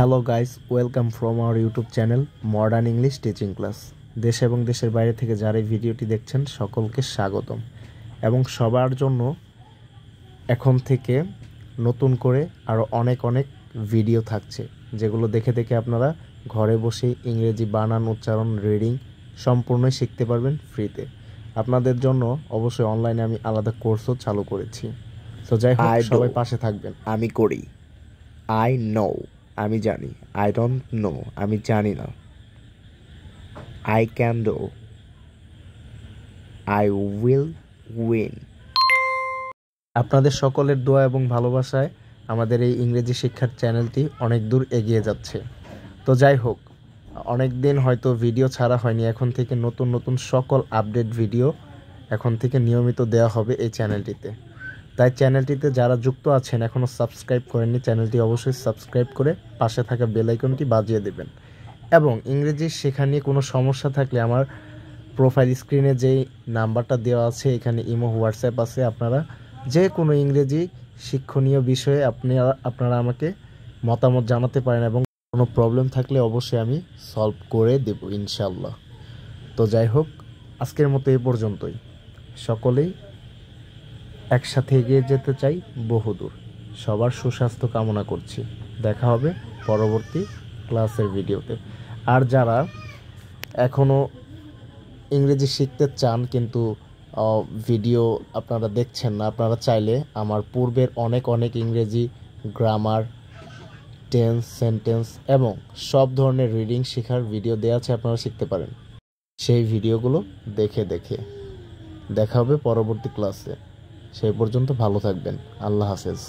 Hello guys, welcome from our YouTube channel modern English teaching class. দেশ এবং দেশের বাইরে থেকে যারা এই ভিডিওটি দেখছেন সকলকে স্বাগতম। এবং সবার জন্য এখন থেকে নতুন করে আরও অনেক ভিডিও থাকছে, যেগুলো দেখে দেখে আপনারা ঘরে বসেই ইংরেজি বানান, উচ্চারণ, রিডিং সম্পূর্ণই শিখতে পারবেন ফ্রিতে। আপনাদের জন্য অবশ্যই অনলাইনে আমি আলাদা কোর্সও চালু করেছি। তো যাই হোক, সবাই পাশে থাকবেন। আমি করি। আই নো, আমি জানি। আই ডোন্ট নো, আমি জানি না। I can do, I will win. আপনাদের সকলের দোয়া এবং ভালোবাসায় আমাদের এই ইংরেজি শিক্ষার চ্যানেলটি অনেক দূর এগিয়ে যাচ্ছে। তো যাই হোক, অনেক দিন হয়তো ভিডিও ছাড়া হয়নি। এখন থেকে নতুন সকল আপডেট ভিডিও এখন থেকে নিয়মিত দেওয়া হবে এই চ্যানেলটিতে। তাই চ্যানেলটিতে যারা যুক্ত আছেন, এখনও সাবস্ক্রাইব করেননি, চ্যানেলটি অবশ্যই সাবস্ক্রাইব করে পাশে থাকা বেল আইকনটি বাজিয়ে দেবেন। এবং ইংরেজি শেখা নিয়ে কোনো সমস্যা থাকলে আমার প্রোফাইল স্ক্রিনে যেই নাম্বারটা দেওয়া আছে, এখানে ইমো, হোয়াটসঅ্যাপ আছে। আপনারা যে কোনো ইংরেজি শিক্ষণীয় বিষয়ে আপনারা আমাকে মতামত জানাতে পারেন, এবং কোনো প্রবলেম থাকলে অবশ্যই আমি সলভ করে দেব ইনশাল্লাহ। তো যাই হোক, আজকের মতো এই পর্যন্তই। সকলেই একসাথে এগিয়ে যেতে চাই বহুদূর। সবার সুস্বাস্থ্য কামনা করছি। দেখা হবে পরবর্তী ক্লাসের ভিডিওতে। আর যারা এখনও ইংরেজি শিখতে চান কিন্তু ভিডিও আপনারা দেখছেন না, আপনারা চাইলে আমার পূর্বের অনেক ইংরেজি গ্রামার, টেন্স, সেন্টেন্স এবং সব ধরনের রিডিং শেখার ভিডিও দেওয়া আছে, আপনারা শিখতে পারেন। সেই ভিডিওগুলো দেখে দেখা হবে পরবর্তী ক্লাসে। সেই পর্যন্ত ভালো থাকবেন। আল্লাহ হাফেজ।